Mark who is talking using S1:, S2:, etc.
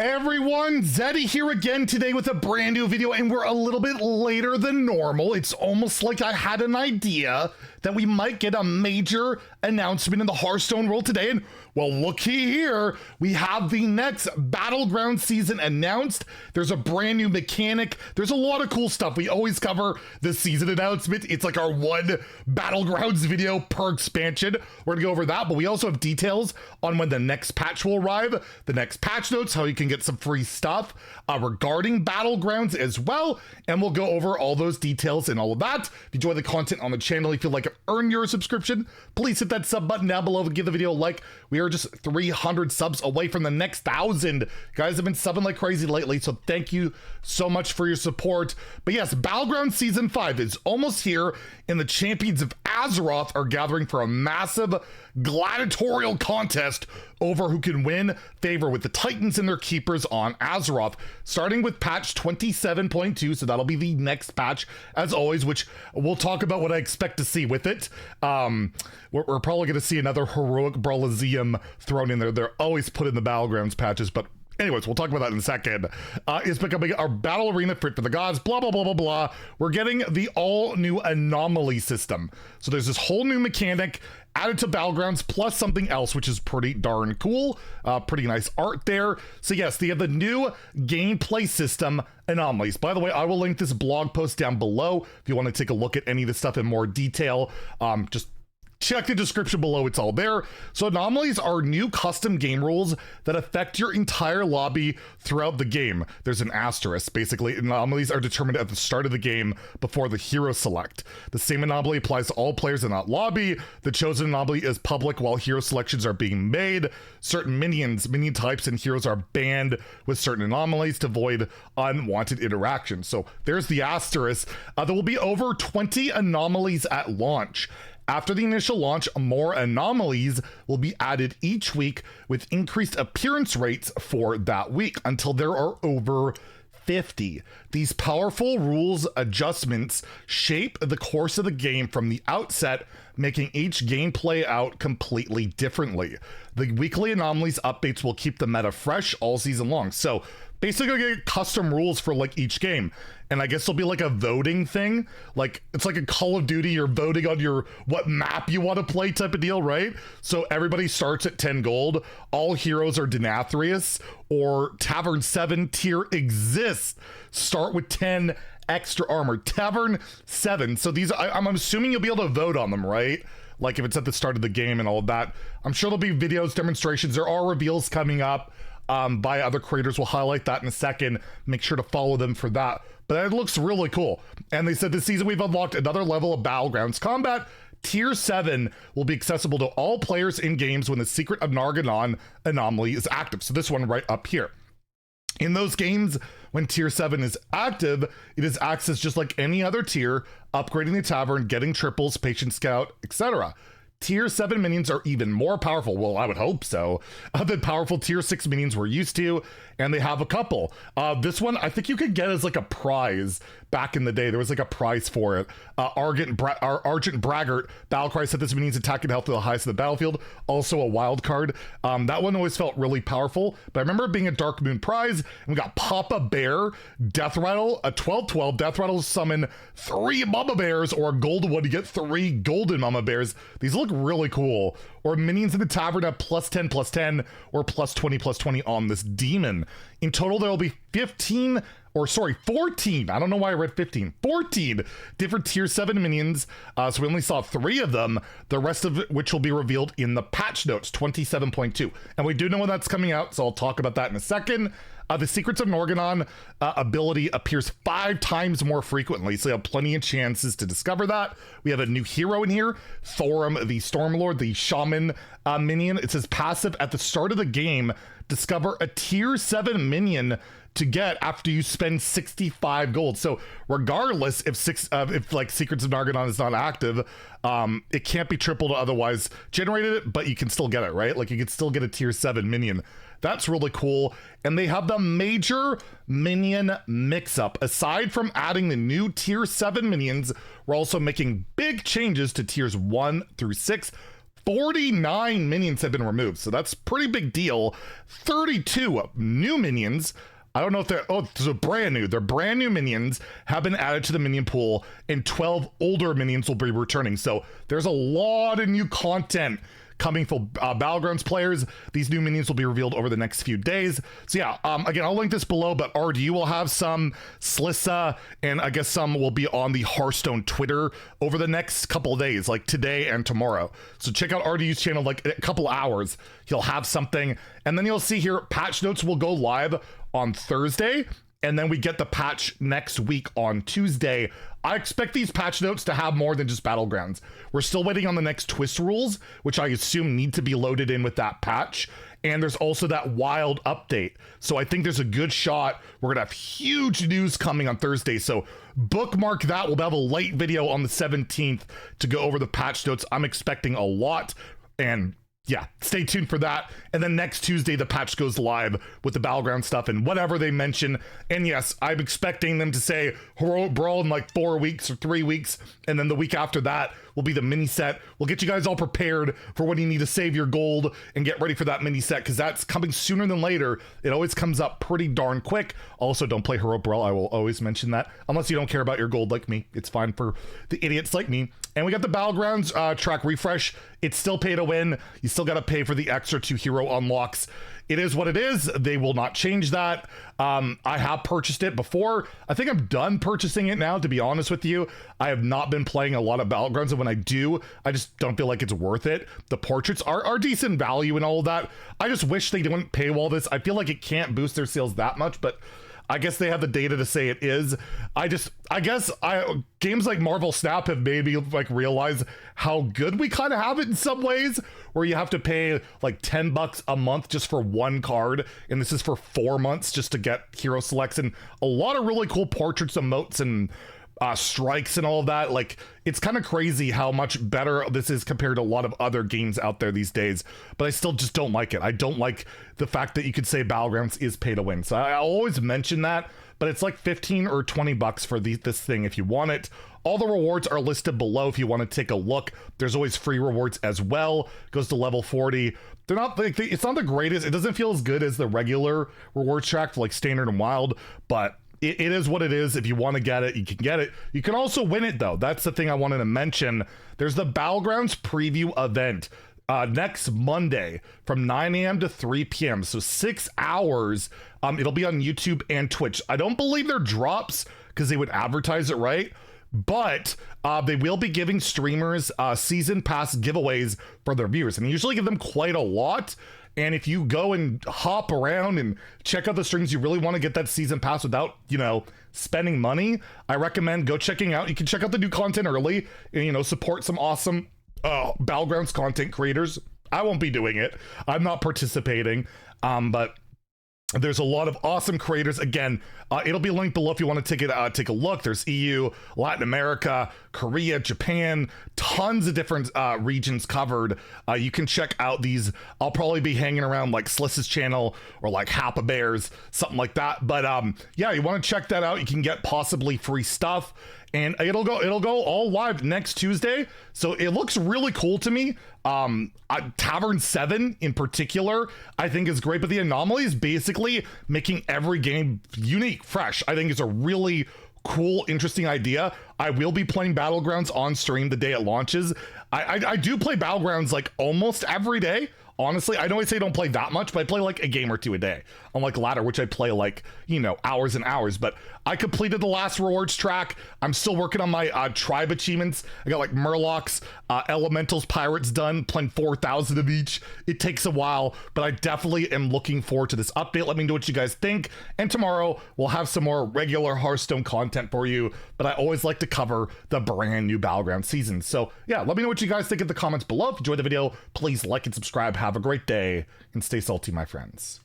S1: Everyone, Zeddy here again today with a brand new video, and we're a little bit later than normal. It's almost like I had an idea that we might get a major announcement in the Hearthstone world today, and well, looky here, we have the next Battlegrounds season announced. There's a brand new mechanic. There's a lot of cool stuff. We always cover the season announcement. It's like our one Battlegrounds video per expansion. We're gonna go over that, but we also have details on when the next patch will arrive, the next patch notes, how you can get some free stuff regarding Battlegrounds as well, and we'll go over all those details and all of that. If you enjoy the content on the channel, you feel like earn your subscription, please hit that sub button down below and give the video a like. We are just 300 subs away from the next 1,000. You guys have been subbing like crazy lately, so thank you so much for your support. But yes, Battlegrounds Season 5 is almost here, and the champions of Azeroth are gathering for a massive gladiatorial contest over who can win favor with the Titans and their keepers on Azeroth, starting with patch 27.2, so that'll be the next patch, as always, which we'll talk about what I expect to see with it. We're probably going to see another heroic Brawliseum thrown in there. They're always put in the Battlegrounds patches, but anyways, we'll talk about that in a second. It's becoming our battle arena fit for the gods, blah, blah, blah, blah, blah. We're getting the all-new anomaly system. So there's this whole new mechanic added to Battlegrounds, plus something else, which is pretty darn cool. Pretty nice art there. So yes, they have the new gameplay system, Anomalies. By the way, I will link this blog post down below if you want to take a look at any of this stuff in more detail. Just check the description below, it's all there. So Anomalies are new custom game rules that affect your entire lobby throughout the game. There's an asterisk. Basically, anomalies are determined at the start of the game before the hero select. The same anomaly applies to all players in that lobby. The chosen anomaly is public while hero selections are being made. Certain minion types and heroes are banned with certain anomalies to avoid unwanted interaction. So there's the asterisk. There will be over 20 anomalies at launch. After the initial launch, more anomalies will be added each week with increased appearance rates for that week until there are over 50. These powerful rules adjustments shape the course of the game from the outset, making each game play out completely differently. The weekly anomalies updates will keep the meta fresh all season long. So basically get custom rules for like each game. And I guess it'll be like a voting thing. Like it's like a Call of Duty, you're voting on your what map you want to play type of deal, right? So everybody starts at 10 gold. All heroes are Denathrius or Tavern 7 tier exists. Start with 10 extra armor. Tavern 7. So these I'm assuming you'll be able to vote on them, right? Like if it's at the start of the game and all of that. I'm sure there'll be videos, demonstrations. There are reveals coming up by other creators. We'll highlight that in a second. Make sure to follow them for that. But it looks really cool. And they said this season we've unlocked another level of Battlegrounds combat. Tier 7 will be accessible to all players in games when the Secret of Narganon anomaly is active. So this one right up here. In those games, when Tier 7 is active, it is accessed just like any other tier, upgrading the tavern, getting triples, patient scout, etc. Tier 7 minions are even more powerful, well, I would hope so, than powerful Tier 6 minions we're used to, and they have a couple. This one, I think you could get as like a prize. Back in the day, there was like a prize for it. Argent Braggart, Battlecry set this minion's attack and health to the highest of the battlefield, also a wild card. That one always felt really powerful, but I remember it being a Dark Moon prize, and we got Papa Bear, Death Rattle, a 12/12, Death Rattle summon 3 Mama Bears, or a golden one to get 3 golden Mama Bears. These look really cool. Or minions in the tavern have +10/+10 or +20/+20 on this demon. In total, there will be 14, I don't know why I read 15, 14 different tier 7 minions. So we only saw 3 of them, the rest of which will be revealed in the patch notes 27.2. And we do know when that's coming out, so I'll talk about that in a second. The Secrets of Narganon ability appears 5 times more frequently, so you have plenty of chances to discover that. We have a new hero in here, Thorum the Stormlord, the Shaman minion. It says passive at the start of the game, discover a tier 7 minion to get after you spend 65 gold. So regardless if like Secrets of Narganon is not active, it can't be tripled or otherwise generated it, but you can still get it, right? Like you can still get a tier 7 minion. That's really cool. And they have the major minion mix-up. Aside from adding the new tier 7 minions, we're also making big changes to tiers 1 through 6. 49 minions have been removed, so that's pretty big deal. 32 new minions. I don't know if they're, oh, they're brand new. They're brand new minions have been added to the minion pool, and 12 older minions will be returning. So there's a lot of new content coming for Battlegrounds players. These new minions will be revealed over the next few days. So yeah, again, I'll link this below, but RD will have some, Slissa, and I guess some will be on the Hearthstone Twitter over the next couple of days, like today and tomorrow. So check out RDU's channel, like a couple hours, he'll have something. And then you'll see here, patch notes will go live on Thursday, and then we get the patch next week on Tuesday. I expect these patch notes to have more than just Battlegrounds. We're still waiting on the next twist rules, which I assume need to be loaded in with that patch. And there's also that wild update. So I think there's a good shot we're gonna have huge news coming on Thursday. So bookmark that. We'll have a late video on the 17th to go over the patch notes. I'm expecting a lot, and yeah, stay tuned for that. And then next Tuesday, the patch goes live with the Battleground stuff and whatever they mention. And yes, I'm expecting them to say Heroic Brawl in like 4 weeks or 3 weeks. And then the week after that will be the mini set. We'll get you guys all prepared for when you need to save your gold and get ready for that mini set, because that's coming sooner than later. It always comes up pretty darn quick. Also, don't play Heroic Brawl. I will always mention that. Unless you don't care about your gold like me. It's fine for the idiots like me. And we got the Battlegrounds track refresh. It's still pay to win. You still got to pay for the extra 2 hero unlocks. It is what it is. They will not change that. I have purchased it before. I think I'm done purchasing it now, to be honest with you. I have not been playing a lot of Battlegrounds, and when I do, I just don't feel like it's worth it. The portraits are decent value and all of that. I just wish they didn't paywall this. I feel like it can't boost their sales that much, but I guess they have the data to say it is. I guess games like Marvel Snap have made me like realize how good we kind of have it in some ways, where you have to pay like $10 a month just for one card, and this is for 4 months just to get hero selects and a lot of really cool portraits, emotes, and strikes and all of that. Like, it's kind of crazy how much better this is compared to a lot of other games out there these days, but I still just don't like it. I don't like the fact that you could say Battlegrounds is pay to win. So I always mention that, but it's like 15 or 20 bucks for this thing if you want it. All the rewards are listed below if you want to take a look. There's always free rewards as well. Goes to level 40. They're not like, it's not the greatest. It doesn't feel as good as the regular rewards track for like standard and wild, but it is what it is. If you want to get it, you can get it. You can also win it, though. That's the thing I wanted to mention. There's the Battlegrounds preview event next Monday from 9 a.m. to 3 p.m. So 6 hours. It'll be on YouTube and Twitch. I don't believe they're drops because they would advertise it, right? But they will be giving streamers season pass giveaways for their viewers, and usually give them quite a lot. And if you go and hop around and check out the streams, you really want to get that season pass without, you know, spending money, I recommend go checking out. You can check out the new content early and, you know, support some awesome Battlegrounds content creators. I won't be doing it. I'm not participating, but there's a lot of awesome creators. Again, it'll be linked below if you want to take a look. There's EU, Latin America, Korea, Japan, tons of different regions covered. You can check out these. I'll probably be hanging around like Slissa's channel or like Happa Bears, something like that. But yeah, you want to check that out. You can get possibly free stuff, and it'll go all live next Tuesday. So it looks really cool to me. Tavern 7 in particular, I think is great, but the Anomalies basically making every game unique, fresh. I think it's a really cool, interesting idea. I will be playing Battlegrounds on stream the day it launches. I do play Battlegrounds like almost every day. Honestly, I know I say don't play that much, but I play like a game or two a day. Unlike Ladder, which I play like, you know, hours and hours. But I completed the last rewards track. I'm still working on my tribe achievements. I got like Murlocs, Elementals, Pirates done, playing 4,000 of each. It takes a while, but I definitely am looking forward to this update. Let me know what you guys think. And tomorrow we'll have some more regular Hearthstone content for you. But I always like to cover the brand new Battleground season. So yeah, let me know what you guys think in the comments below. If you enjoyed the video, please like and subscribe. Have a great day and stay salty, my friends.